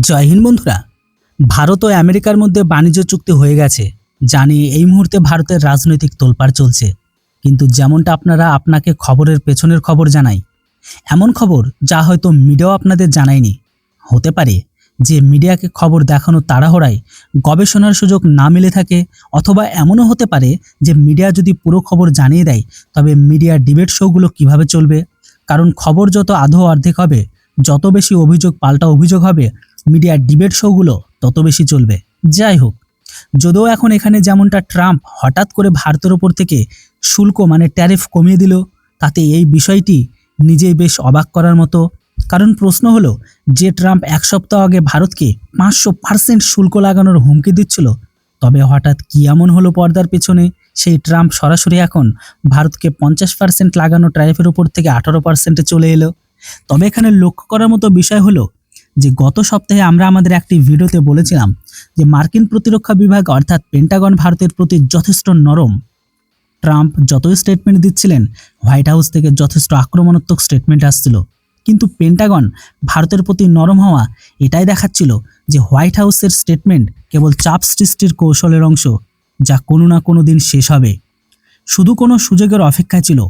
জয় হিন্দ বন্ধুরা। ভারত ও আমেরিকার মধ্যে বাণিজ্য চুক্তি হয়ে গেছে। জানি এই মুহূর্তে ভারতের রাজনৈতিক তোলপাড় চলছে, কিন্তু যেমনটা আপনাকে খবরের পেছনের খবর জানাই, এমন খবর যা হয়তো মিডিয়াও আপনাদের জানায়নি। হতে পারে যে মিডিয়াকে খবর দেখানো তাড়াহুড়ায় গবেষণার সুযোগ না মিলে থাকে, অথবা এমনও হতে পারে যে মিডিয়া যদি পুরো খবর জানিয়ে দেয়, তবে মিডিয়া ডিবেট শোগুলো কিভাবে চলবে? কারণ খবর যত আধো অর্ধেক হবে, যত বেশি অভিযোগ পাল্টা অভিযোগ হবে, মিডিয়ার ডিবেট শোগুলো তত বেশি চলবে। যাই হোক, যদিও এখন এখানে যেমনটা ট্রাম্প হঠাৎ করে ভারতের ওপর থেকে শুল্ক ট্যারিফ কমিয়ে দিল, তাতে এই বিষয়টি নিজেই বেশ অবাক করার মতো। কারণ প্রশ্ন হলো, যে ট্রাম্প এক সপ্তাহ আগে ভারতকে 500% শুল্ক লাগানোর হুমকি দিচ্ছিল, তবে হঠাৎ কি এমন হলো পর্দার পেছনে সেই ট্রাম্প সরাসরি এখন ভারতকে 50% লাগানো ট্যারিফের উপর থেকে 18%-এ চলে এলো। তবে এখানে লক্ষ্য করার মতো বিষয় হলো যে গত সপ্তাহে আমরা আমাদের একটি ভিডিওতে বলেছিলাম যে মার্কিন প্রতিরক্ষা বিভাগ অর্থাৎ পেন্টাগন ভারতের প্রতি যথেষ্ট নরম। ট্রাম্প যতই স্টেটমেন্ট দিচ্ছিলেন, হোয়াইট হাউস থেকে যথেষ্ট আক্রমণাত্মক স্টেটমেন্ট আসছিল, কিন্তু পেন্টাগন ভারতের প্রতি নরম হওয়া এটাই দেখাচ্ছিল যে হোয়াইট হাউসের স্টেটমেন্ট কেবল চাপ সৃষ্টির কৌশলের অংশ, যা কোনো না কোনো দিন শেষ হবে। শুধু কোনো সুযোগের অপেক্ষা ছিল।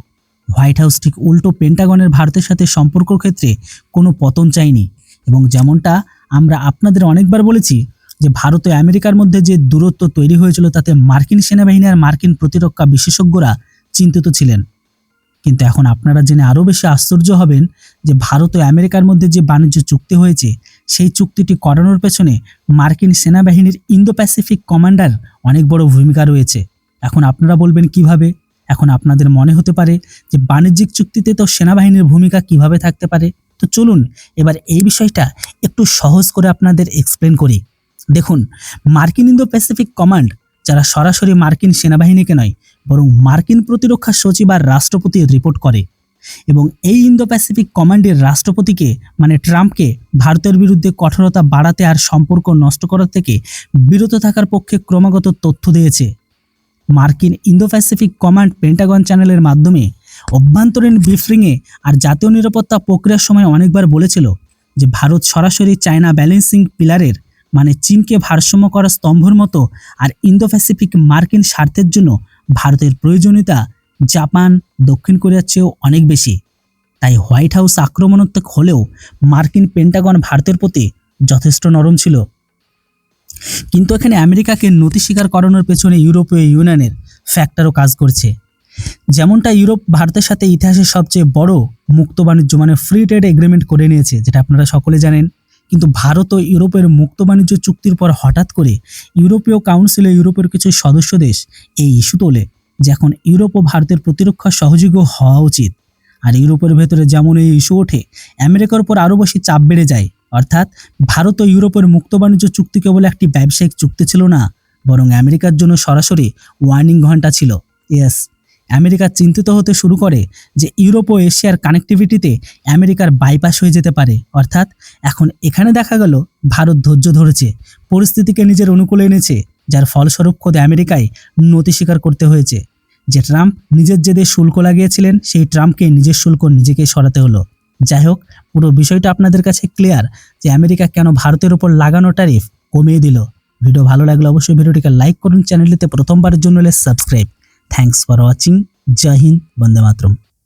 হোয়াইট হাউস ঠিক উল্টো পেন্টাগনের ভারতের সাথে সম্পর্ক ক্ষেত্রে কোনো পতন চায়নি। এবং যেমনটা আমরা আপনাদের অনেকবার বলেছি যে ভারত ও আমেরিকার মধ্যে যে দূরত্ব তৈরি হয়েছিল, তাতে মার্কিন সেনাবাহিনী আর মার্কিন প্রতিরক্ষা বিশেষজ্ঞরা চিন্তিত ছিলেন। কিন্তু এখন আপনারা জেনে আরও বেশি আশ্চর্য হবেন যে ভারত ও আমেরিকার মধ্যে যে বাণিজ্য চুক্তি হয়েছে, সেই চুক্তিটি করানোর পেছনে মার্কিন সেনাবাহিনীর ইন্দো প্যাসিফিক কমান্ডার অনেক বড় ভূমিকা রয়েছে। এখন আপনারা বলবেন কিভাবে? এখন আপনাদের মনে হতে পারে যে বাণিজ্যিক চুক্তিতে তো সেনাবাহিনীর ভূমিকা কিভাবে থাকতে পারে। তো চলুন এবার এই বিষয়টা একটু সহজ করে আপনাদের এক্সপ্লেন করি। দেখুন, মার্কিন ইন্দো প্যাসিফিক কমান্ড, যারা সরাসরি মার্কিন সেনাবাহিনীকে নয় বরং মার্কিন প্রতিরক্ষা সচিব আর রাষ্ট্রপতি রিপোর্ট করে, এবং এই ইন্দো প্যাসিফিক কমান্ডের রাষ্ট্রপতিকে ট্রাম্পকে ভারতের বিরুদ্ধে কঠোরতা বাড়াতে আর সম্পর্ক নষ্ট করা থেকে বিরত থাকার পক্ষে ক্রমাগত তথ্য দিয়েছে। মার্কিন ইন্দো প্যাসিফিক কমান্ড পেন্টাগন চ্যানেলের মাধ্যমে অভ্যন্তরীণ ব্রিফিংয়ে আর জাতীয় নিরাপত্তা প্রক্রিয়ার সময় অনেকবার বলেছিল যে ভারত সরাসরি চায়না ব্যালেন্সিং পিলারের চীনকে ভারসাম্য করা স্তম্ভের মতো, আর ইন্দো প্যাসিফিক মার্কিন স্বার্থের জন্য ভারতের প্রয়োজনীয়তা জাপান, দক্ষিণ কোরিয়ার চেয়েও অনেক বেশি। তাই হোয়াইট হাউস আক্রমণাত্মক হলেও মার্কিন পেন্টাগন ভারতের প্রতি যথেষ্ট নরম ছিল। কিন্তু এখানে আমেরিকাকে নতি স্বীকার করানোর পেছনে ইউরোপীয় ইউনিয়নের ফ্যাক্টরও কাজ করছে। যেমনটা ইউরোপ ভারতের সাথে ইতিহাসের সবচেয়ে বড় মুক্ত বাণিজ্য ফ্রি ট্রেড এগ্রিমেন্ট করে নিয়েছে, যেটা আপনারা সকলে জানেন। কিন্তু ভারত ও ইউরোপের মুক্ত বাণিজ্য চুক্তির পর হঠাৎ করে ইউরোপীয় কাউন্সিলে ইউরোপের কিছু সদস্য দেশ এই ইস্যু তোলে যে এখন ইউরোপ ও ভারতের প্রতিরক্ষা সহযোগী হওয়া উচিত। আর ইউরোপের ভেতরে যেমন এই ইস্যু ওঠে, আমেরিকার উপর আরও বেশি চাপ বেড়ে যায়। অর্থাৎ ভারত ও ইউরোপের মুক্ত বাণিজ্য চুক্তি কেবল একটি ব্যবসায়িক চুক্তি ছিল না, বরং আমেরিকার জন্য সরাসরি ওয়ার্নিং ঘন্টা ছিল। ইয়েস, আমেরিকা চিন্তিত হতে শুরু করে যে ইউরোপ ও এশিয়ার কানেক্টিভিটিতে আমেরিকার বাইপাস হয়ে যেতে পারে। অর্থাৎ এখন এখানে দেখা গেল ভারত ধৈর্য ধরেছে, পরিস্থিতিকে নিজের অনুকূলে এনেছে, যার ফলস্বরূপ খোদ আমেরিকায় নতি স্বীকার করতে হয়েছে। যে ট্রাম্প নিজের জেদে শুল্ক লাগিয়েছিলেন, সেই ট্রাম্পকে নিজের শুল্ক নিজেকেই সরাতে হলো। যাই হোক, পুরো বিষয়টা আপনাদের কাছে ক্লিয়ার যে আমেরিকা কেন ভারতের উপর লাগানো ট্যারিফ কমিয়ে দিল। ভিডিও ভালো লাগলে অবশ্যই ভিডিওটিকে লাইক করুন, চ্যানেলটিতে প্রথমবারের জন্য হলে সাবস্ক্রাইব। Thanks for watching. জয় হিন্দ, বন্দে মাতরম।